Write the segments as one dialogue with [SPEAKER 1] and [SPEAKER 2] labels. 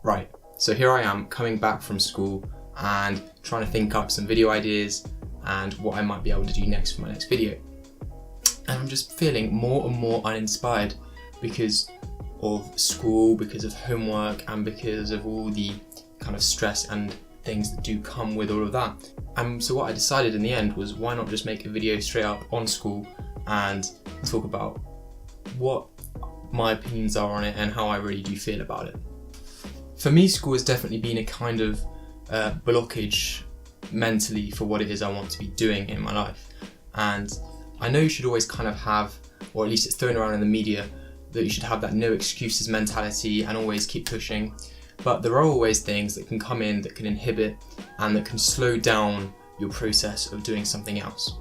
[SPEAKER 1] Right, so here I am coming back from school and trying to think up some video ideas and what I might be able to do next for my next video. And I'm just feeling more and more uninspired because of school, because of homework, and because of all the kind of stress and things that do come with all of that. And so what I decided in the end was, why not just make a video straight up on school and talk about what my opinions are on it and how I really do feel about it. For me, school has definitely been a kind of blockage mentally for what it is I want to be doing in my life. And I know you should always kind of have, or at least it's thrown around in the media, that you should have that no excuses mentality and always keep pushing. But there are always things that can come in that can inhibit and that can slow down your process of doing something else.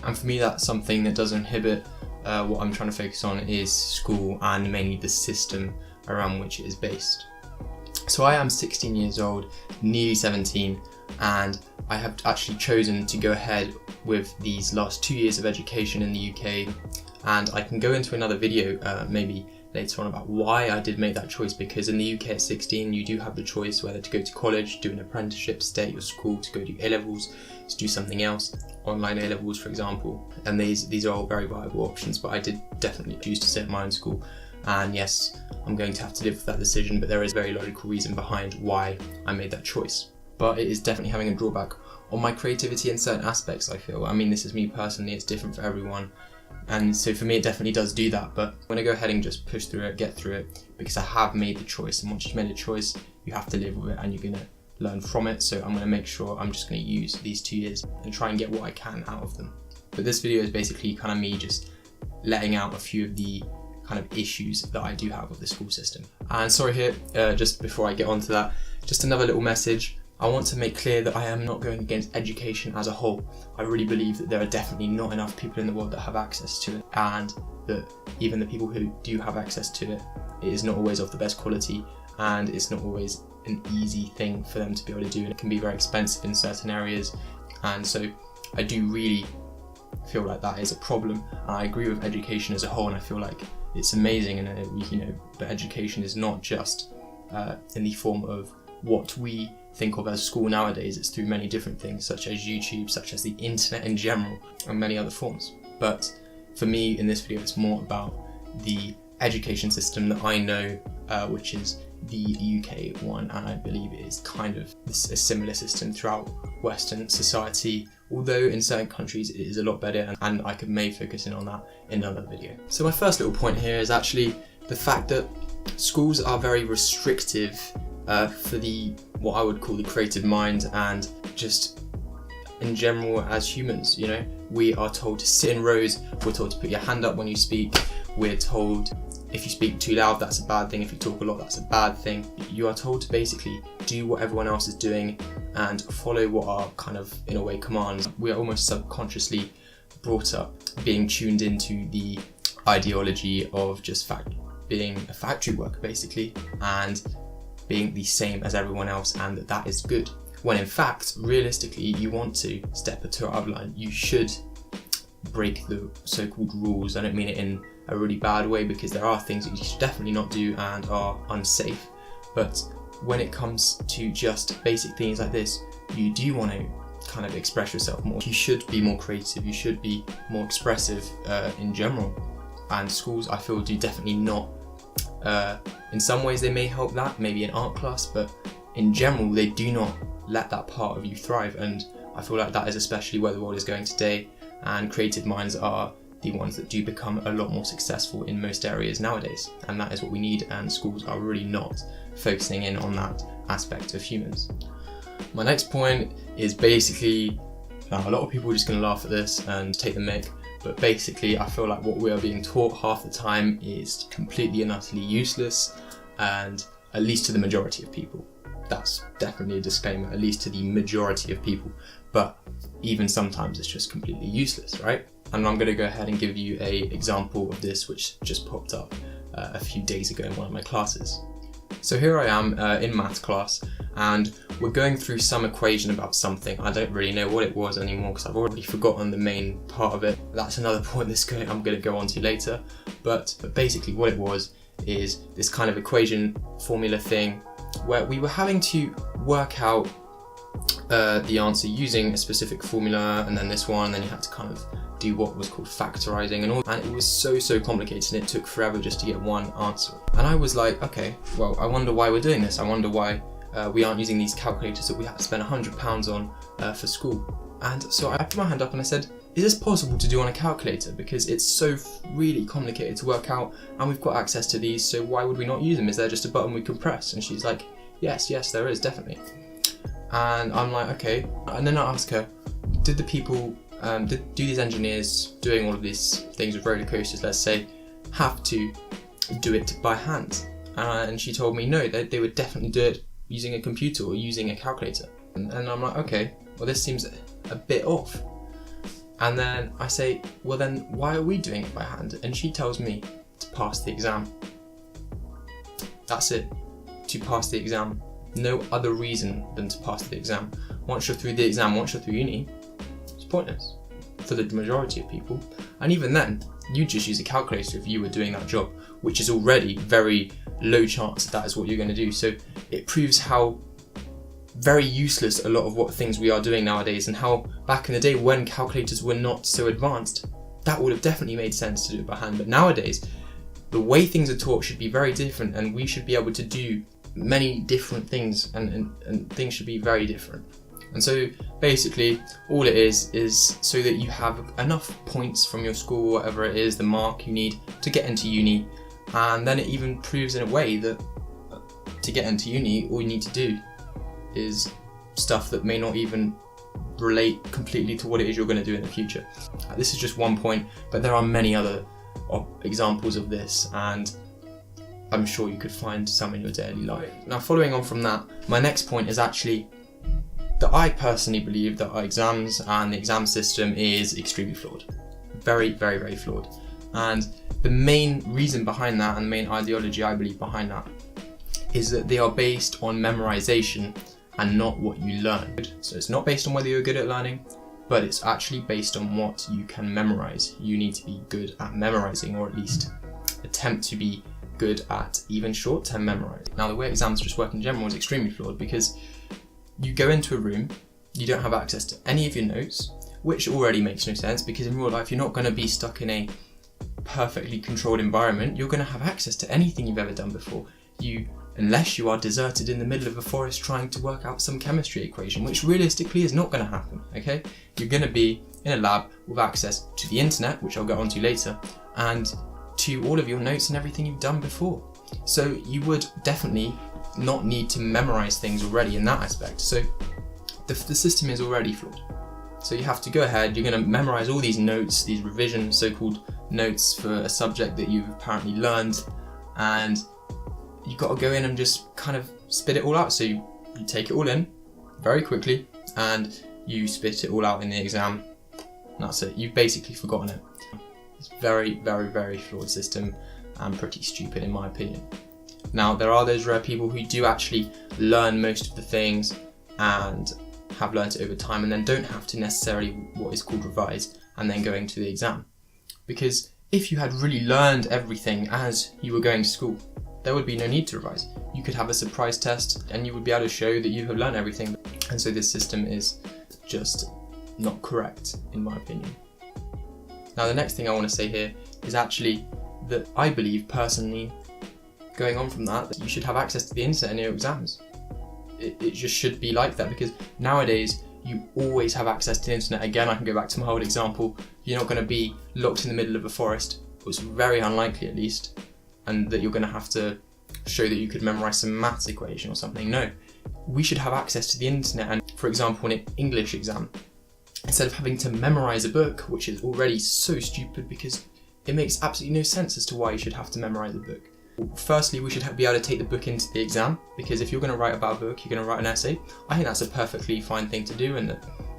[SPEAKER 1] And for me, that's something that does inhibit what I'm trying to focus on is school, and mainly the system around which it is based. So I am 16 years old, nearly 17, and I have actually chosen to go ahead with these last 2 years of education in the UK, and I can go into another video maybe later on about why I did make that choice, because in the UK at 16 you do have the choice whether to go to college, do an apprenticeship, stay at your school, to go do A-levels, to do something else, online A-levels for example, and these are all very viable options, but I did definitely choose to stay at my own school. And yes, I'm going to have to live with that decision, but there is a very logical reason behind why I made that choice. But it is definitely having a drawback on my creativity in certain aspects, I feel. I mean, this is me personally, it's different for everyone. And so for me, it definitely does do that, but I'm going to go ahead and just push through it, get through it, because I have made the choice. And once you've made a choice, you have to live with it and you're going to learn from it. So I'm going to make sure I'm just going to use these 2 years and try and get what I can out of them. But this video is basically kind of me just letting out a few of the kind of issues that I do have with the school system. And sorry here, just before I get onto that, just another little message. I want to make clear that I am not going against education as a whole. I really believe that there are definitely not enough people in the world that have access to it, and that even the people who do have access to it, it is not always of the best quality, and it's not always an easy thing for them to be able to do, and it can be very expensive in certain areas. And so I do really feel like that is a problem, and I agree with education as a whole, and I feel like it's amazing, and but education is not just in the form of what we think of as school nowadays. It's through many different things, such as YouTube, such as the internet in general, and many other forms. But for me in this video, it's more about the education system that I know, which is the UK one, and I believe it is kind of a similar system throughout Western society, although in certain countries it is a lot better, and I may focus in on that in another video. So my first little point here is actually the fact that schools are very restrictive for what I would call the creative mind, and just in general as humans. We are told to sit in rows, we're told to put your hand up when you speak, we're told if you speak too loud that's a bad thing, if you talk a lot that's a bad thing. You are told to basically do what everyone else is doing and follow what are kind of in a way commands. We are almost subconsciously brought up being tuned into the ideology of just being a factory worker basically, and being the same as everyone else, and that is good. When in fact, realistically, you want to step a toe out of line. You should break the so-called rules. I don't mean it in a really bad way, because there are things that you should definitely not do and are unsafe. But when it comes to just basic things like this, you do want to kind of express yourself more. You should be more creative, you should be more expressive in general. And schools, I feel, do definitely not. In some ways they may help that, maybe in art class, but in general they do not let that part of you thrive, and I feel like that is especially where the world is going today, and creative minds are the ones that do become a lot more successful in most areas nowadays, and that is what we need, and schools are really not focusing in on that aspect of humans. My next point is basically, a lot of people are just going to laugh at this and take the mick, but basically I feel like what we are being taught half the time is completely and utterly useless, and at least to the majority of people. That's definitely a disclaimer, at least to the majority of people, but even sometimes it's just completely useless, right? And I'm going to go ahead and give you an example of this which just popped up a few days ago in one of my classes. So here I am in maths class, and we're going through some equation about something. I don't really know what it was anymore because I've already forgotten the main part of it. That's another point I'm going to go on to later. But basically what it was is this kind of equation formula thing where we were having to work out the answer using a specific formula, and then this one, and then you had to kind of do what was called factorizing and all, and it was so complicated, and it took forever just to get one answer. And I was like, okay, well, I wonder why we're doing this. I wonder why we aren't using these calculators that we had to spend £100 on for school. And so I put my hand up and I said, is this possible to do on a calculator? Because it's so really complicated to work out, and we've got access to these, so why would we not use them? Is there just a button we can press? And she's like, yes, there is, definitely. And I'm like, okay. And then I ask her, did the people, do these engineers doing all of these things with roller coasters, let's say, have to do it by hand? And she told me no, they would definitely do it using a computer or using a calculator. And I'm like, okay, well, this seems a bit off. And then I say, well, then why are we doing it by hand? And she tells me to pass the exam. That's it, to pass the exam. No other reason than to pass the exam. Once you're through the exam, once you're through uni, it's pointless for the majority of people. And even then, you just use a calculator if you were doing that job, which is already very low chance that is what you're going to do. So it proves how very useless a lot of what things we are doing nowadays, and how back in the day when calculators were not so advanced, that would have definitely made sense to do it by hand. But nowadays, the way things are taught should be very different, and we should be able to do many different things, and things should be very different. And so basically all it is so that you have enough points from your school, whatever it is, the mark you need to get into uni. And then it even proves in a way that to get into uni, all you need to do is stuff that may not even relate completely to what it is you're going to do in the future. This is just one point, but there are many other examples of this, and I'm sure you could find some in your daily life. Now, following on from that, my next point is actually that I personally believe that our exams and the exam system is extremely flawed. Very flawed. And the main reason behind that, and the main ideology I believe behind that, is that they are based on memorization and not what you learn. So it's not based on whether you're good at learning, but it's actually based on what you can memorize. You need to be good at memorizing, or at least attempt to be good at even short-term memorizing. Now, the way exams just work in general is extremely flawed, because you go into a room, you don't have access to any of your notes, which already makes no sense, because in real life you're not going to be stuck in a perfectly controlled environment. You're going to have access to anything you've ever done before. Unless you are deserted in the middle of a forest trying to work out some chemistry equation, which realistically is not going to happen, okay? You're going to be in a lab with access to the internet, which I'll get onto later, and to all of your notes and everything you've done before. So you would definitely not need to memorize things already in that aspect. So the system is already flawed. So you have to go ahead, you're going to memorize all these notes, these revision so-called notes for a subject that you've apparently learned, and you've got to go in and just kind of spit it all out. So you take it all in very quickly and you spit it all out in the exam. And that's it. You've basically forgotten it. It's very flawed system, and pretty stupid in my opinion. Now, there are those rare people who do actually learn most of the things and have learned it over time, and then don't have to necessarily what is called revise and then going to the exam. Because if you had really learned everything as you were going to school, there would be no need to revise. You could have a surprise test and you would be able to show that you have learned everything. And so this system is just not correct, in my opinion. Now, the next thing I want to say here is actually that I believe personally, going on from that you should have access to the internet in your exams. It just should be like that, because nowadays you always have access to the internet. Again, I can go back to my old example. You're not going to be locked in the middle of a forest. It's very unlikely, at least, and that you're going to have to show that you could memorize some maths equation or something. No, we should have access to the internet. And for example, in an English exam, instead of having to memorize a book, which is already so stupid because it makes absolutely no sense as to why you should have to memorize a book. Firstly, we should be able to take the book into the exam, because if you're going to write about a book, you're going to write an essay. I think that's a perfectly fine thing to do, and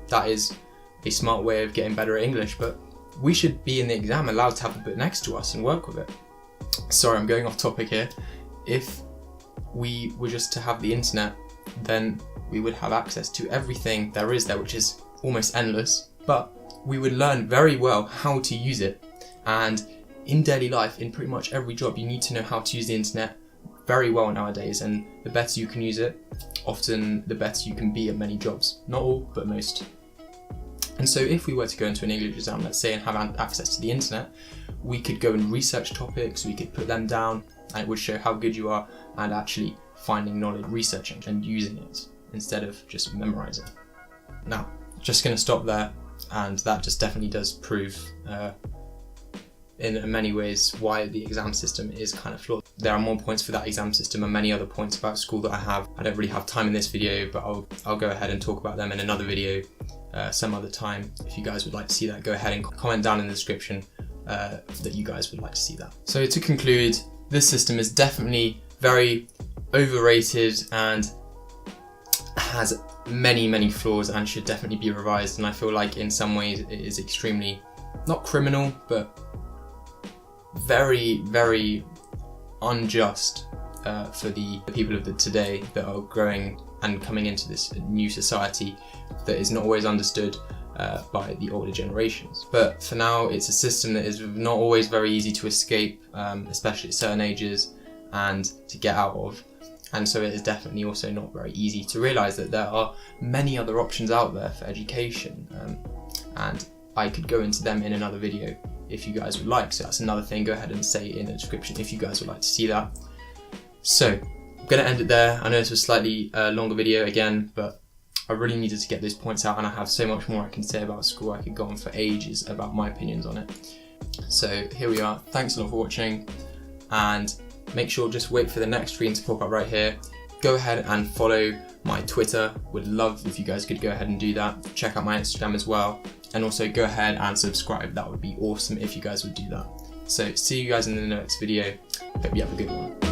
[SPEAKER 1] that is a smart way of getting better at English. But we should be in the exam allowed to have the book next to us and work with it. Sorry, I'm going off topic here. If we were just to have the internet, then we would have access to everything there is there, which is almost endless, but we would learn very well how to use it. And in daily life, in pretty much every job, you need to know how to use the internet very well nowadays, and the better you can use it, often the better you can be at many jobs. Not all, but most. And so if we were to go into an English exam, let's say, and have access to the internet, we could go and research topics, we could put them down, and it would show how good you are and actually finding knowledge, researching and using it instead of just memorizing. Now, just going to stop there, and that just definitely does prove in many ways why the exam system is kind of flawed. There are more points for that exam system and many other points about school that I don't really have time in this video, but I'll go ahead and talk about them in another video some other time. If you guys would like to see that, go ahead and comment down in the description that you guys would like to see that. So to conclude, this system is definitely very overrated and has many flaws and should definitely be revised, and I feel like in some ways it is extremely, not criminal, but very unjust for the people of today that are growing and coming into this new society that is not always understood by the older generations. But for now, it's a system that is not always very easy to escape, especially at certain ages, and to get out of. And so it is definitely also not very easy to realise that there are many other options out there for education, and I could go into them in another video if you guys would like. So that's another thing, go ahead and say it in the description if you guys would like to see that. So I'm going to end it there. I know this was a slightly longer video again, but I really needed to get those points out, and I have so much more I can say about school. I could go on for ages about my opinions on it. So here we are. Thanks a lot for watching, and make sure just wait for the next screen to pop up right here. Go ahead and follow my Twitter. Would love if you guys could go ahead and do that. Check out my Instagram as well, and also go ahead and subscribe. That would be awesome if you guys would do that. So see you guys in the next video. Hope you have a good one.